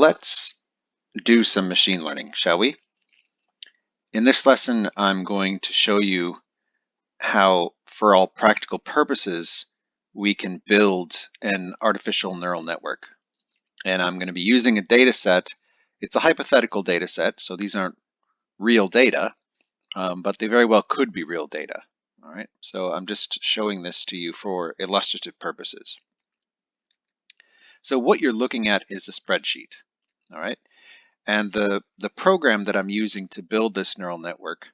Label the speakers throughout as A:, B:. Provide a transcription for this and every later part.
A: Let's do some machine learning, shall we? In this lesson, I'm going to show you how, for all practical purposes, we can build an artificial neural network. And I'm going to be using a data set. It's a hypothetical data set, so these aren't real data, but they very well could be real data. All right, so I'm just showing this to you for illustrative purposes. So what you're looking at is a spreadsheet. All right. And the program that I'm using to build this neural network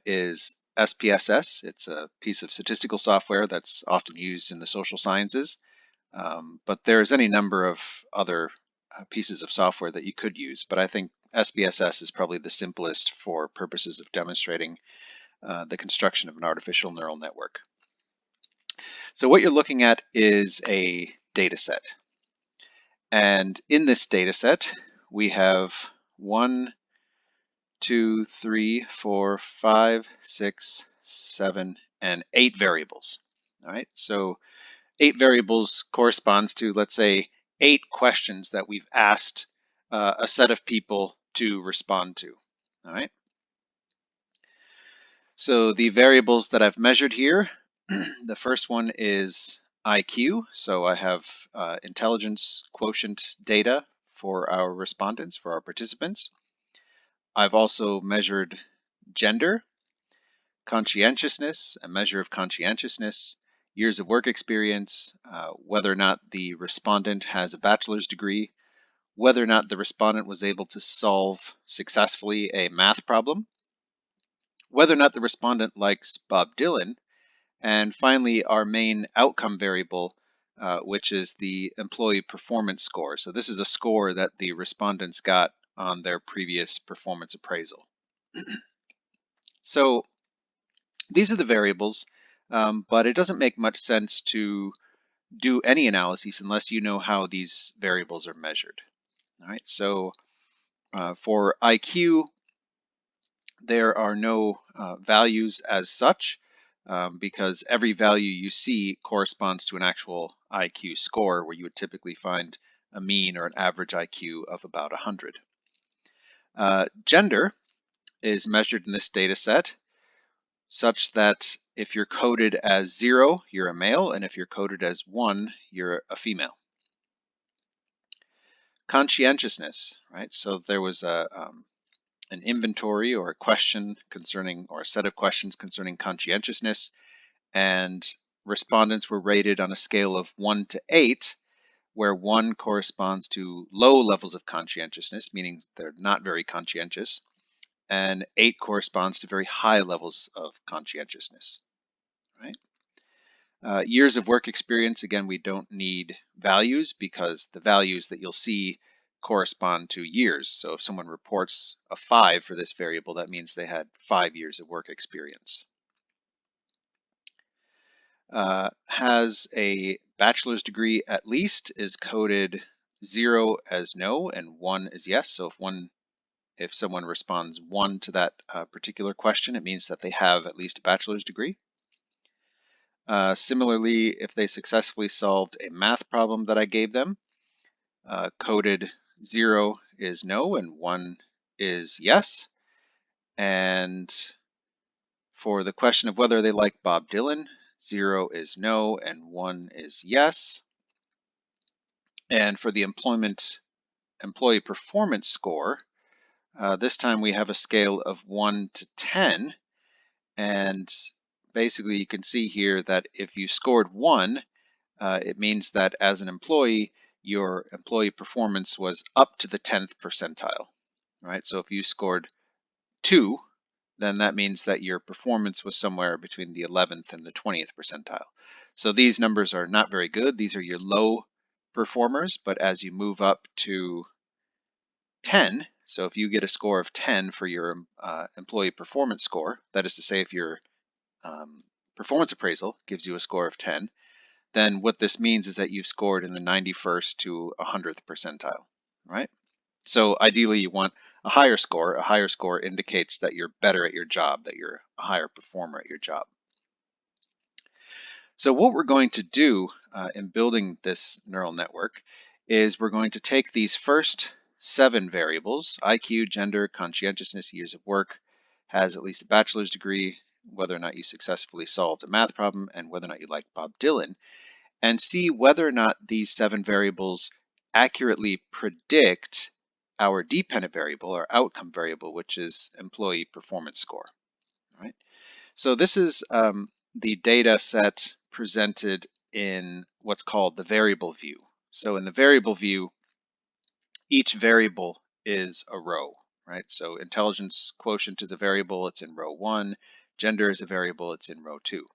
A: is SPSS. It's a piece of statistical software that's often used in the social sciences, but there's any number of other pieces of software that you could use. But I think SPSS is probably the simplest for purposes of demonstrating the construction of an artificial neural network. So what you're looking at is a data set. And in this data set, we have 1, 2, 3, 4, 5, 6, 7, and 8 variables. All right, so 8 variables corresponds to, let's say, 8 questions that we've asked a set of people to respond to. All right. So the variables that I've measured here, the first one is IQ. So I have intelligence quotient data for our respondents, for our participants. I've also measured gender, conscientiousness, a measure of conscientiousness, years of work experience, whether or not the respondent has a bachelor's degree, whether or not the respondent was able to solve successfully a math problem, whether or not the respondent likes Bob Dylan, and finally our main outcome variable, which is the employee performance score. So this is a score that the respondents got on their previous performance appraisal. So these are the variables, but it doesn't make much sense to do any analyses unless you know how these variables are measured. All right, so for IQ, there are no values as such because every value you see corresponds to an actual IQ score where you would typically find a mean or an average IQ of about 100. Gender is measured in this data set such that if you're coded as 0, you're a male, and if you're coded as 1, you're a female. Conscientiousness, right? So there was an inventory or a question concerning, or a set of questions concerning conscientiousness, and respondents were rated on a scale of 1 to 8, where 1 corresponds to low levels of conscientiousness, meaning they're not very conscientious, and 8 corresponds to very high levels of conscientiousness. Right? Years of work experience, again, we don't need values because the values that you'll see correspond to years. So if someone reports a 5 for this variable, that means they had 5 years of work experience. Has a bachelor's degree at least is coded 0 as no and 1 as yes. So if someone responds 1 to that particular question, it means that they have at least a bachelor's degree. Similarly, if they successfully solved a math problem that I gave them, coded 0 is no and 1 is yes. And for the question of whether they like Bob Dylan, 0 is no and 1 is yes. And for the employee performance score, this time we have a scale of 1 to 10. And basically you can see here that if you scored 1, it means that as an employee, your employee performance was up to the 10th percentile, right? So if you scored 2, then that means that your performance was somewhere between the 11th and the 20th percentile. So these numbers are not very good. These are your low performers, but as you move up to 10, so if you get a score of 10 for your employee performance score, that is to say if your performance appraisal gives you a score of 10, then what this means is that you've scored in the 91st to 100th percentile, right? So ideally you want a higher score. A higher score indicates that you're better at your job, that you're a higher performer at your job. So what we're going to do in building this neural network is we're going to take these first 7 variables: IQ, gender, conscientiousness, years of work, has at least a bachelor's degree, whether or not you successfully solved a math problem, and whether or not you like Bob Dylan, and see whether or not these 7 variables accurately predict our dependent variable, our outcome variable, which is employee performance score. All right. So this is the data set presented in what's called the variable view. So in the variable view, each variable is a row, right? So intelligence quotient is a variable, it's in row 1. Gender is a variable, it's in row 2.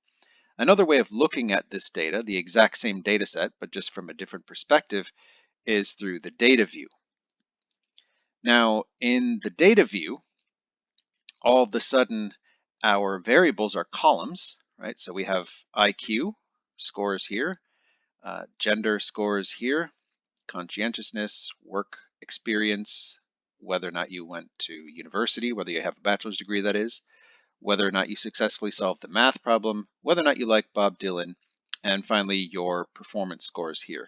A: Another way of looking at this data, the exact same data set, but just from a different perspective, is through the data view. Now, in the data view, all of a sudden, our variables are columns, right? So we have IQ scores here, gender scores here, conscientiousness, work experience, whether or not you went to university, whether you have a bachelor's degree, that is, whether or not you successfully solved the math problem, whether or not you like Bob Dylan, and finally your performance scores here.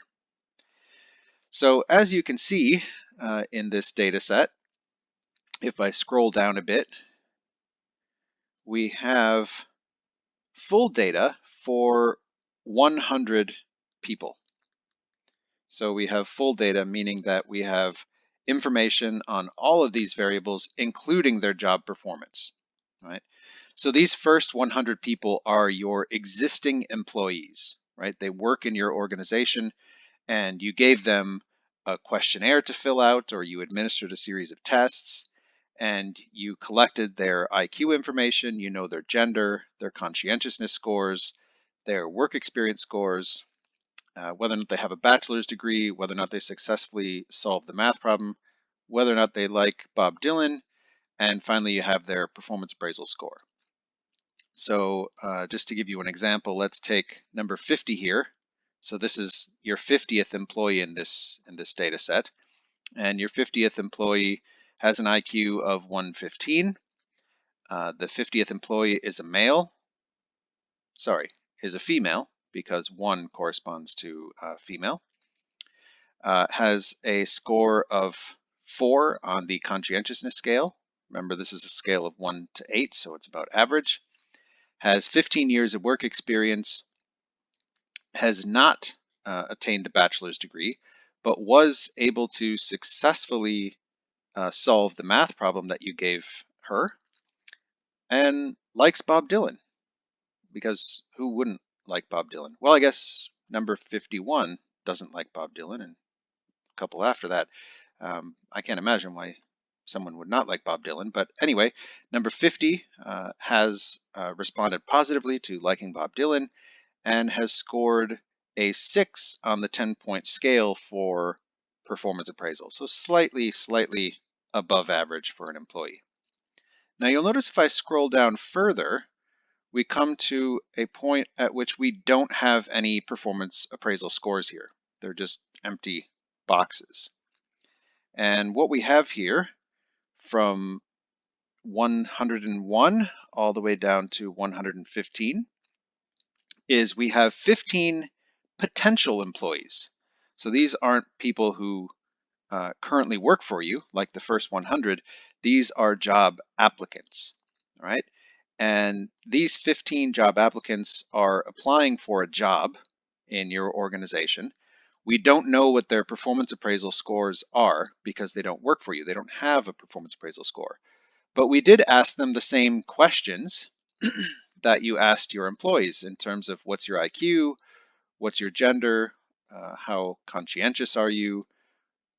A: So as you can see in this data set, if I scroll down a bit, we have full data for 100 people. So we have full data, meaning that we have information on all of these variables, including their job performance, right? So these first 100 people are your existing employees, right? They work in your organization, and you gave them a questionnaire to fill out, or you administered a series of tests, and you collected their IQ information, you know their gender, their conscientiousness scores, their work experience scores, whether or not they have a bachelor's degree, whether or not they successfully solved the math problem, whether or not they like Bob Dylan, and finally you have their performance appraisal score. So just to give you an example, let's take number 50 here. So this is your 50th employee in this data set, and your 50th employee has an IQ of 115. The 50th employee is a female, because 1 corresponds to female. Has a score of 4 on the conscientiousness scale. Remember, this is a scale of 1 to 8, so it's about average. Has 15 years of work experience, has not attained a bachelor's degree, but was able to successfully solve the math problem that you gave her, and likes Bob Dylan, because who wouldn't like Bob Dylan? Well, I guess number 51 doesn't like Bob Dylan, and a couple after that. I can't imagine why someone would not like Bob Dylan, but anyway, number 50 has responded positively to liking Bob Dylan and has scored a 6 on the 10-point scale for performance appraisal. So slightly above average for an employee. Now you'll notice if I scroll down further, we come to a point at which we don't have any performance appraisal scores here. They're just empty boxes. And what we have here from 101 all the way down to 115 is we have 15 potential employees. So these aren't people who currently work for you, like the first 100. These are job applicants, all right? And these 15 job applicants are applying for a job in your organization. We don't know what their performance appraisal scores are because they don't work for you. They don't have a performance appraisal score. But we did ask them the same questions that you asked your employees in terms of what's your IQ, what's your gender, how conscientious are you,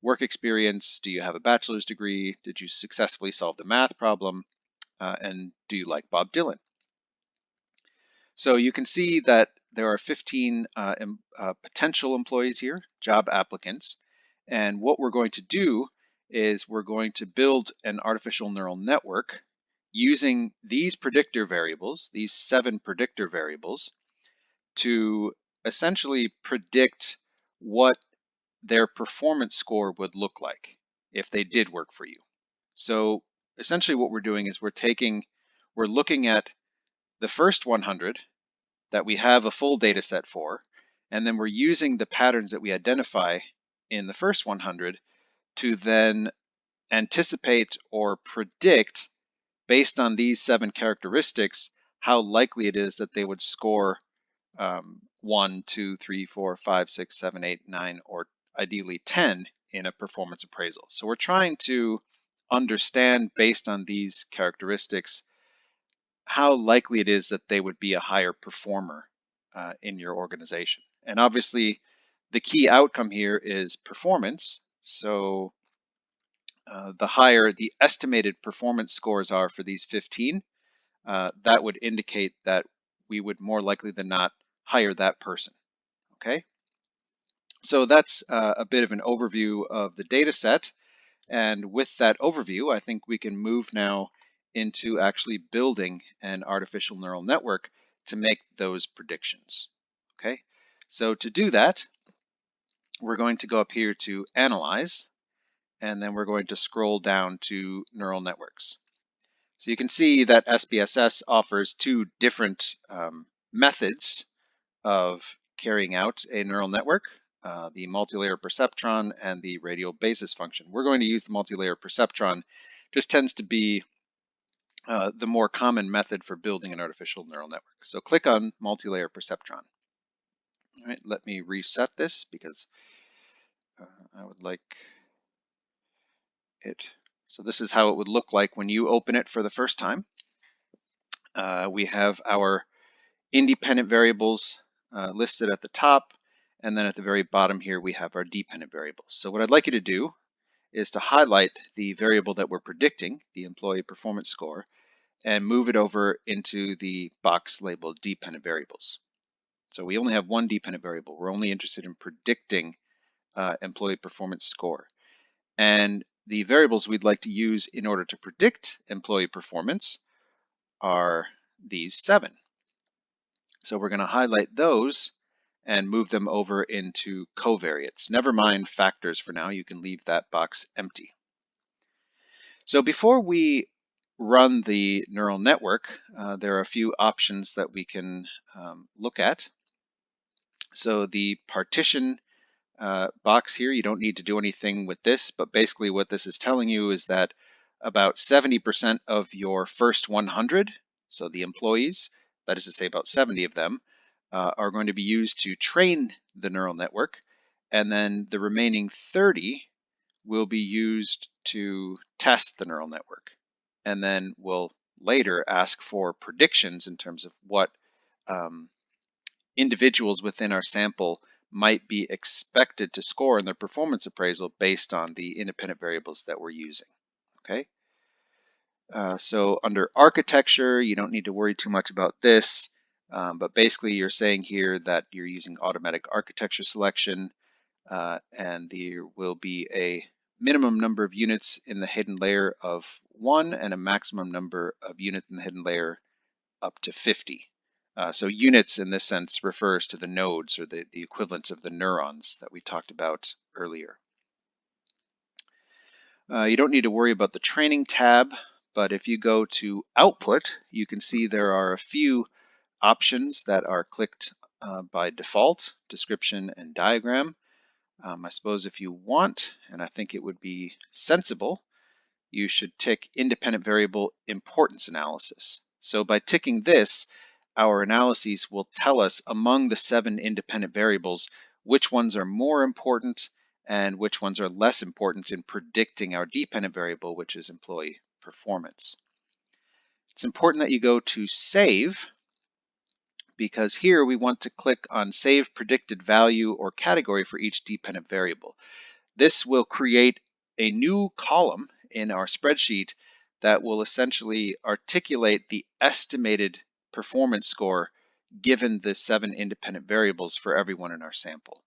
A: work experience, do you have a bachelor's degree, did you successfully solve the math problem, and do you like Bob Dylan? So you can see that there are 15 potential employees here, job applicants, and what we're going to do is we're going to build an artificial neural network using these predictor variables, these 7 predictor variables, to essentially predict what their performance score would look like if they did work for you. So essentially what we're doing is we're looking at the first 100 that we have a full data set for, and then we're using the patterns that we identify in the first 100 to then anticipate or predict, based on these 7 characteristics, how likely it is that they would score 1, 2, 3, 4, 5, 6, 7, 8, 9, or ideally 10 in a performance appraisal. So we're trying to understand, based on these characteristics, how likely it is that they would be a higher performer in your organization. And obviously, the key outcome here is performance. So the higher the estimated performance scores are for these 15, that would indicate that we would more likely than not hire that person. Okay, so that's a bit of an overview of the data set. And with that overview, I think we can move now into actually building an artificial neural network to make those predictions. Okay, so to do that, we're going to go up here to Analyze, and then we're going to scroll down to Neural Networks. So you can see that SPSS offers 2 different methods of carrying out a neural network, the multilayer perceptron and the radial basis function. We're going to use the multilayer perceptron. Just tends to be the more common method for building an artificial neural network. So click on multilayer perceptron. All right, let me reset this because I would like it. So this is how it would look like when you open it for the first time. We have our independent variables listed at the top, and then at the very bottom here we have our dependent variables. So what I'd like you to do is to highlight the variable that we're predicting, the employee performance score, and move it over into the box labeled dependent variables. So we only have one dependent variable. We're only interested in predicting employee performance score. And the variables we'd like to use in order to predict employee performance are these 7. So we're going to highlight those and move them over into covariates. Never mind factors for now. You can leave that box empty. So before we run the neural network, there are a few options that we can look at. So the partition box here, you don't need to do anything with this, but basically what this is telling you is that about 70% of your first 100, so the employees, that is to say about 70 of them, are going to be used to train the neural network, and then the remaining 30 will be used to test the neural network. And then we'll later ask for predictions in terms of what individuals within our sample might be expected to score in their performance appraisal based on the independent variables that we're using. Okay. So under architecture, you don't need to worry too much about this, but basically you're saying here that you're using automatic architecture selection, and there will be a minimum number of units in the hidden layer of 1 and a maximum number of units in the hidden layer up to 50. So units in this sense refers to the nodes, or the equivalents of the neurons that we talked about earlier. You don't need to worry about the training tab, but if you go to output, you can see there are a few options that are clicked by default: description and diagram. I suppose if you want, and I think it would be sensible, you should tick independent variable importance analysis. So by ticking this, our analyses will tell us among the 7 independent variables which ones are more important and which ones are less important in predicting our dependent variable, which is employee performance. It's important that you go to save, because here we want to click on save predicted value or category for each dependent variable. This will create a new column in our spreadsheet that will essentially articulate the estimated performance score given the 7 independent variables for everyone in our sample.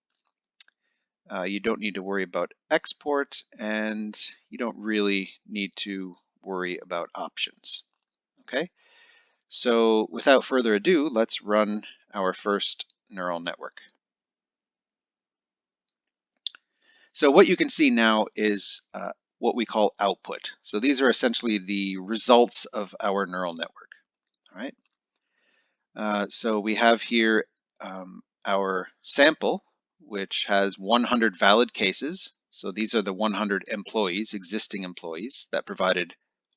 A: You don't need to worry about export, and you don't really need to worry about options. Okay, so without further ado, let's run our first neural network. So what you can see now is what we call output. So these are essentially the results of our neural network. All right. So we have here our sample, which has 100 valid cases. So these are the 100 employees, existing employees, that provided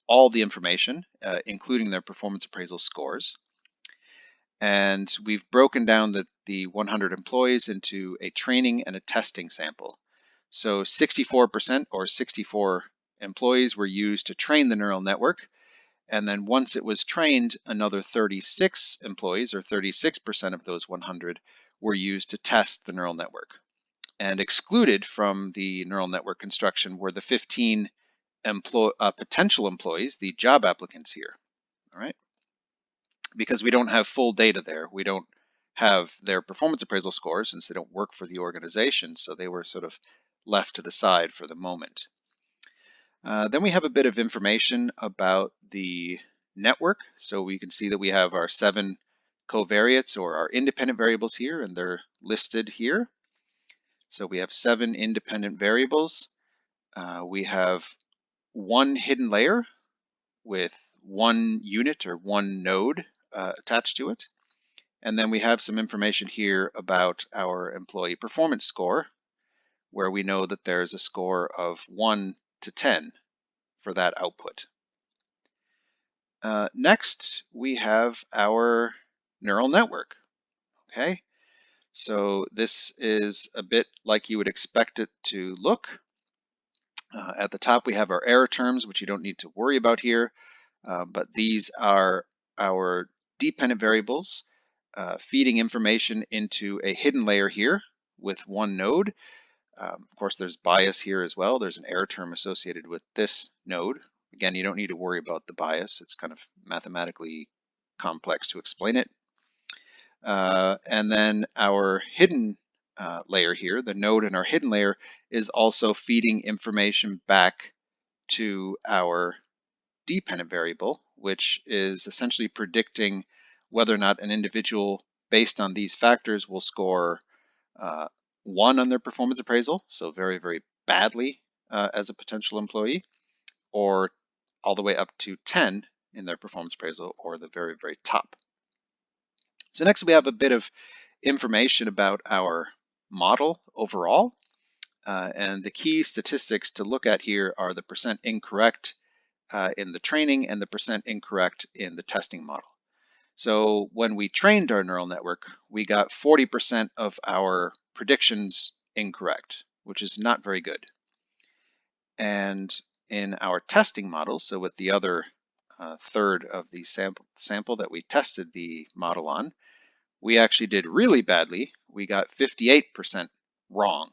A: all the information, including their performance appraisal scores. And we've broken down the 100 employees into a training and a testing sample. So 64% or 64 employees were used to train the neural network. And then once it was trained, another 36 employees, or 36% of those 100, were used to test the neural network. And excluded from the neural network construction were the 15 potential employees, the job applicants here. All right, because we don't have full data there. We don't have their performance appraisal scores since they don't work for the organization, so they were sort of left to the side for the moment. Then we have a bit of information about the network. So we can see that we have our 7 covariates, or our independent variables here, and they're listed here. So we have 7 independent variables. We have 1 hidden layer with 1 unit or 1 node attached to it. And then we have some information here about our employee performance score, where we know that there's a score of 1 to 10 for that output. Next, we have our neural network. Okay, so this is a bit like you would expect it to look. At the top, we have our error terms, which you don't need to worry about here, but these are our dependent variables feeding information into a hidden layer here with 1 node. Of course, there's bias here as well. There's an error term associated with this node. Again, you don't need to worry about the bias. It's kind of mathematically complex to explain it. And then our hidden layer here, the node in our hidden layer, is also feeding information back to our dependent variable, which is essentially predicting whether or not an individual, based on these factors, will score 1 on their performance appraisal, so very, very badly as a potential employee, or all the way up to 10 in their performance appraisal, or the very, very top. So next we have a bit of information about our model overall. And the key statistics to look at here are the percent incorrect in the training and the percent incorrect in the testing model. So when we trained our neural network, we got 40% of our predictions incorrect, which is not very good. And in our testing model, so with the other third of the sample that we tested the model on, we actually did really badly. We got 58% wrong.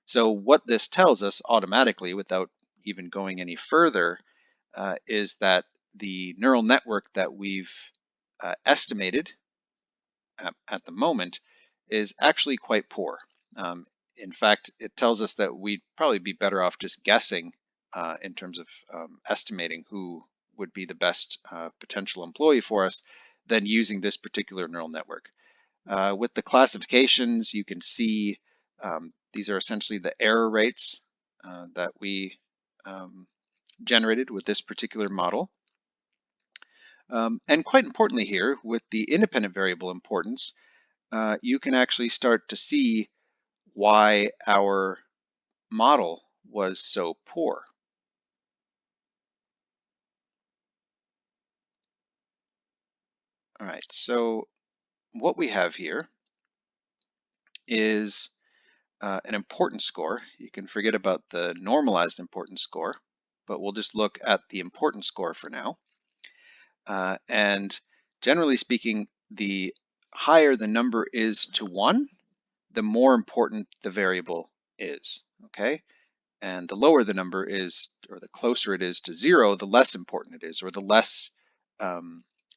A: So what this tells us automatically, without even going any further, is that the neural network that we've estimated at the moment is actually quite poor. In fact, it tells us that we'd probably be better off just guessing in terms of estimating who would be the best potential employee for us than using this particular neural network. With the classifications, you can see these are essentially the error rates that we generated with this particular model. And quite importantly here, with the independent variable importance, you can actually start to see why our model was so poor. All right, so what we have here is an importance score. You can forget about the normalized importance score, but we'll just look at the importance score for now. And generally speaking, the higher the number is to 1, the more important the variable is, okay? And the lower the number is, or the closer it is to 0, the less important it is, or the less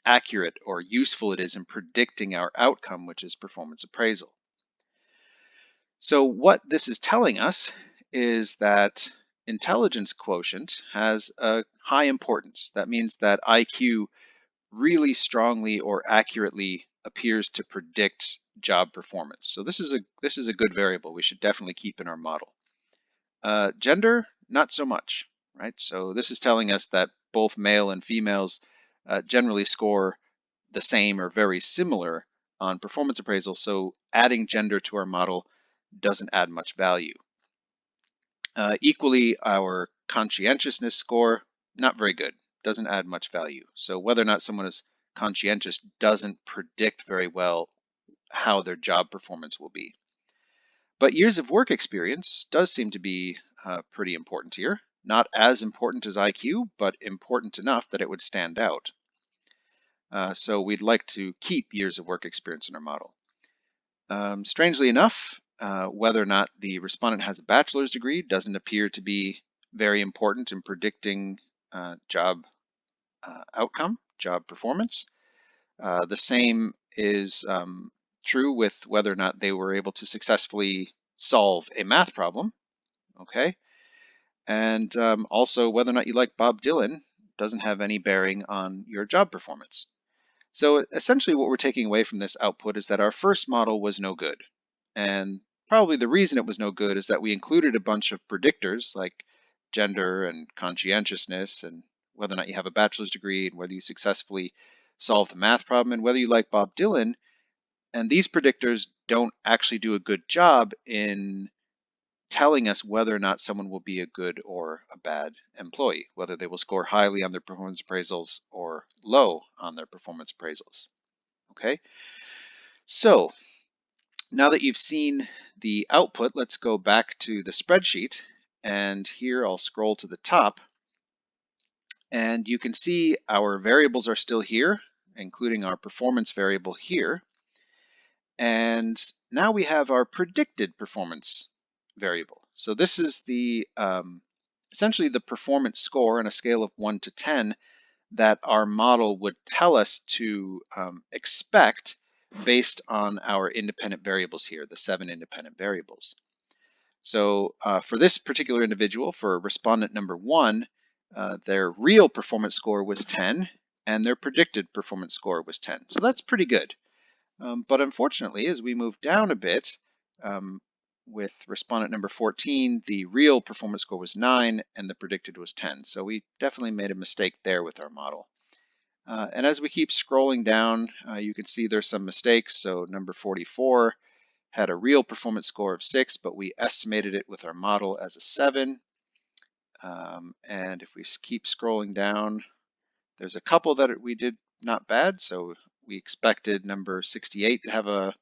A: accurate or useful it is in predicting our outcome, which is performance appraisal. So what this is telling us is that intelligence quotient has a high importance. That means that IQ really strongly or accurately appears to predict job performance. So this is a good variable we should definitely keep in our model. Gender, not so much, right? So this is telling us that both male and females generally score the same or very similar on performance appraisal. So adding gender to our model doesn't add much value. Equally, our conscientiousness score, not very good, doesn't add much value. So whether or not someone is conscientious doesn't predict very well how their job performance will be. But years of work experience does seem to be pretty important here. Not as important as IQ, but important enough that it would stand out. So we'd like to keep years of work experience in our model. Strangely enough, whether or not the respondent has a bachelor's degree doesn't appear to be very important in predicting job outcome, job performance. The same is true with whether or not they were able to successfully solve a math problem, okay? And also whether or not you like Bob Dylan doesn't have any bearing on your job performance. So essentially what we're taking away from this output is that our first model was no good. And probably the reason it was no good is that we included a bunch of predictors like gender and conscientiousness and whether or not you have a bachelor's degree and whether you successfully solve the math problem and whether you like Bob Dylan. And these predictors don't actually do a good job in telling us whether or not someone will be a good or a bad employee, whether they will score highly on their performance appraisals or low on their performance appraisals. Okay, so now that you've seen the output, let's go back to the spreadsheet. And here I'll scroll to the top. And you can see our variables are still here, including our performance variable here. And now we have our predicted performance variable. So this is the essentially the performance score on a scale of 1 to 10 that our model would tell us to expect based on our independent variables here, the 7 independent variables. So for this particular individual, for respondent number 1, their real performance score was 10 and their predicted performance score was 10. So that's pretty good. But unfortunately, as we move down a bit, with respondent number 14, the real performance score was 9 and the predicted was 10. So we definitely made a mistake there with our model. And as we keep scrolling down, you can see there's some mistakes. So number 44 had a real performance score of 6, but we estimated it with our model as a 7. And if we keep scrolling down, there's a couple that we did not bad. So we expected number 68 to have a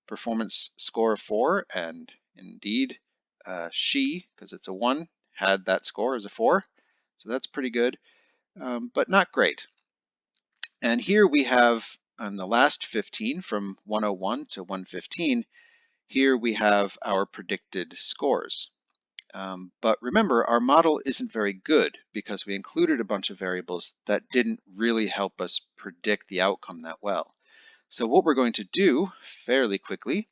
A: performance score of 4, and indeed she, because it's a 1, had that score as a 4. So that's pretty good, but not great. And here we have on the last 15 from 101 to 115, here we have our predicted scores. But remember, our model isn't very good because we included a bunch of variables that didn't really help us predict the outcome that well. So what we're going to do fairly quickly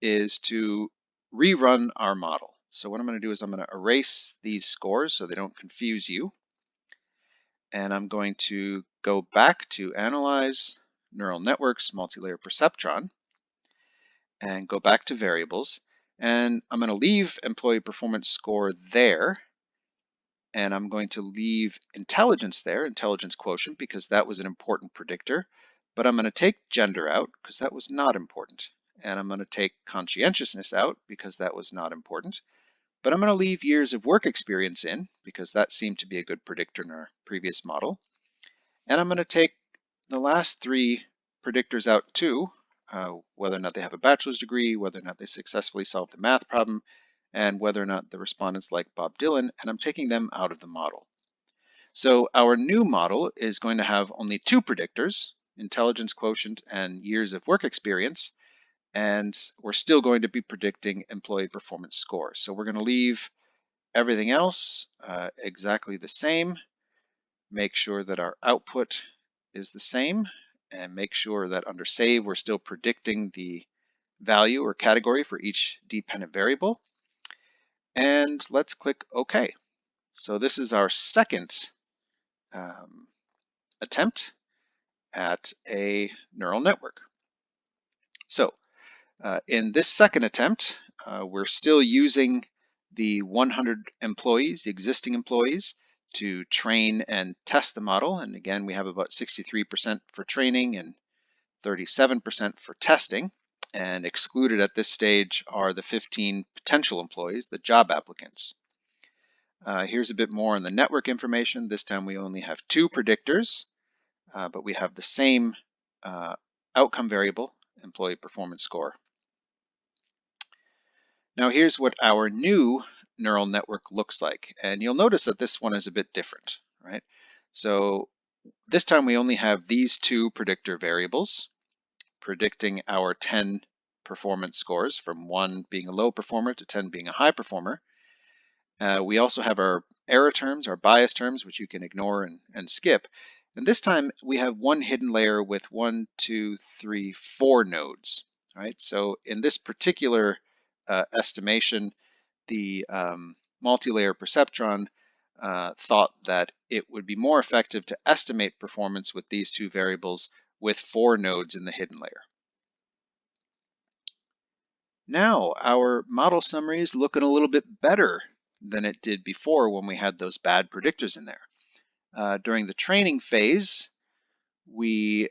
A: is to rerun our model. So what I'm going to do is I'm going to erase these scores so they don't confuse you. And I'm going to go back to Analyze, Neural Networks, Multilayer Perceptron, and go back to Variables. And I'm going to leave Employee Performance Score there. And I'm going to leave Intelligence there, Intelligence Quotient, because that was an important predictor. But I'm going to take Gender out because that was not important. And I'm going to take Conscientiousness out because that was not important. But I'm going to leave years of work experience in because that seemed to be a good predictor in our previous model. And I'm going to take the last 3 predictors out too, whether or not they have a bachelor's degree, whether or not they successfully solved the math problem, and whether or not the respondents like Bob Dylan, and I'm taking them out of the model. So our new model is going to have only 2 predictors, intelligence quotient and years of work experience, and we're still going to be predicting employee performance score. So we're going to leave everything else exactly the same, make sure that our output is the same, and make sure that under save we're still predicting the value or category for each dependent variable. And let's click OK. So this is our second attempt at a neural network. So in this second attempt, we're still using the 100 employees, the existing employees, to train and test the model. And again, we have about 63% for training and 37% for testing. And excluded at this stage are the 15 potential employees, the job applicants. Here's a bit more on the network information. This time we only have 2 predictors, but we have the same outcome variable, employee performance score. Now here's what our new neural network looks like. And you'll notice that this one is a bit different, right? So this time we only have these 2 predictor variables predicting our 10 performance scores, from 1 being a low performer to 10 being a high performer. We also have our error terms, our bias terms, which you can ignore and skip. And this time we have one hidden layer with 1, 2, 3, 4 nodes. Right? So in this particular estimation, the multi-layer perceptron thought that it would be more effective to estimate performance with these 2 variables with 4 nodes in the hidden layer. Now our model summary is looking a little bit better than it did before when we had those bad predictors in there. During the training phase, we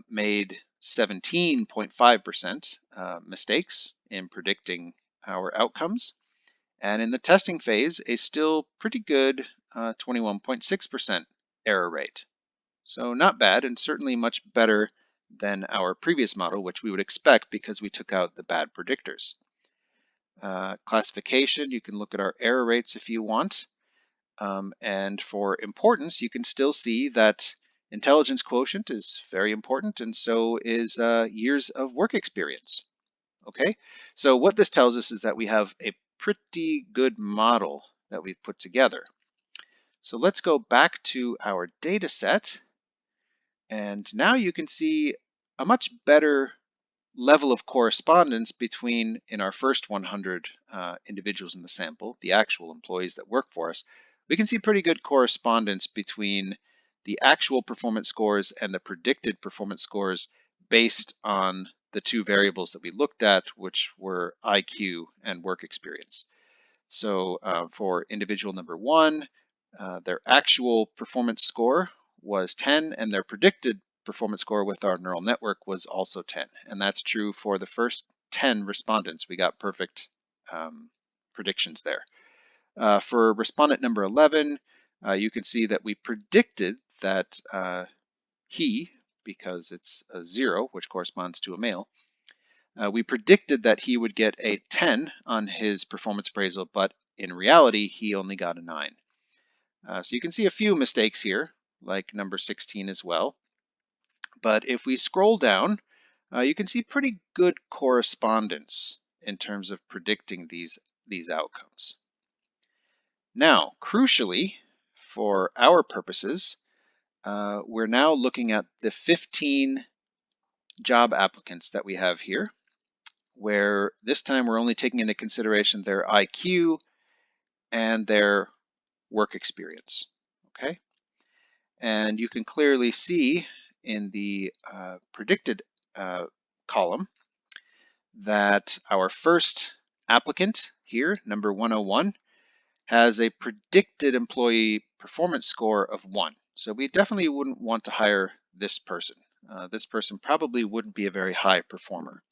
A: made 17.5% mistakes in predicting our outcomes. And in the testing phase, a still pretty good 21.6% error rate. So not bad, and certainly much better than our previous model, which we would expect because we took out the bad predictors. Classification, you can look at our error rates if you want. And for importance, you can still see that intelligence quotient is very important, and so is years of work experience. Okay, so what this tells us is that we have a pretty good model that we've put together. So let's go back to our data set, and now you can see a much better level of correspondence between, in our first 100 individuals in the sample, the actual employees that work for us. We can see pretty good correspondence between the actual performance scores and the predicted performance scores based on the 2 variables that we looked at, which were IQ and work experience. So for individual number 1, their actual performance score was 10, and their predicted performance score with our neural network was also 10. And that's true for the first 10 respondents. We got perfect predictions there. For respondent number 11, you can see that we predicted that he, because it's a 0, which corresponds to a male, we predicted that he would get a 10 on his performance appraisal, but in reality, he only got a 9. So you can see a few mistakes here, like number 16 as well. But if we scroll down, you can see pretty good correspondence in terms of predicting these outcomes. Now, crucially, for our purposes, we're now looking at the 15 job applicants that we have here, where this time we're only taking into consideration their IQ and their work experience. Okay, and you can clearly see in the predicted column that our first applicant here, number 101, has a predicted employee performance score of 1. So we definitely wouldn't want to hire this person. This person probably wouldn't be a very high performer.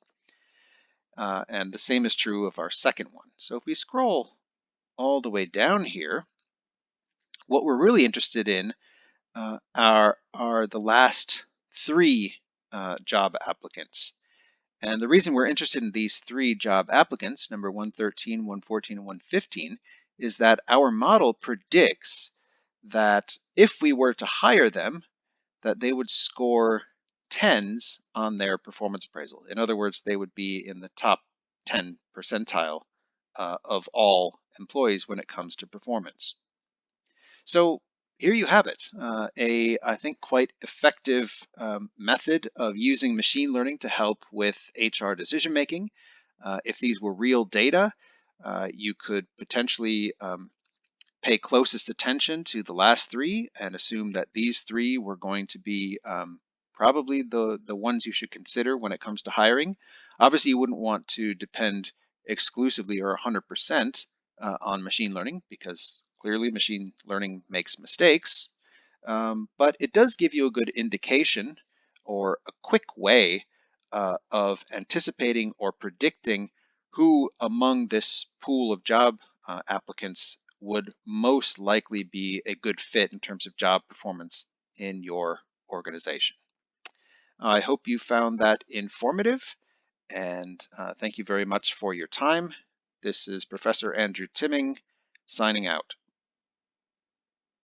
A: And the same is true of our second one. So if we scroll all the way down here, what we're really interested in are the last 3 job applicants. And the reason we're interested in these 3 job applicants, number 113, 114, and 115, is that our model predicts that if we were to hire them, that they would score 10s on their performance appraisal. In other words, they would be in the top 10 percentile of all employees when it comes to performance. So here you have it, I think, quite effective method of using machine learning to help with HR decision making. If these were real data, you could potentially pay closest attention to the last 3 and assume that these 3 were going to be probably the ones you should consider when it comes to hiring. Obviously, you wouldn't want to depend exclusively or 100% on machine learning, because clearly machine learning makes mistakes. But it does give you a good indication, or a quick way of anticipating or predicting who among this pool of job applicants would most likely be a good fit in terms of job performance in your organization. I hope you found that informative, and thank you very much for your time. This is Professor Andrew Timming signing out.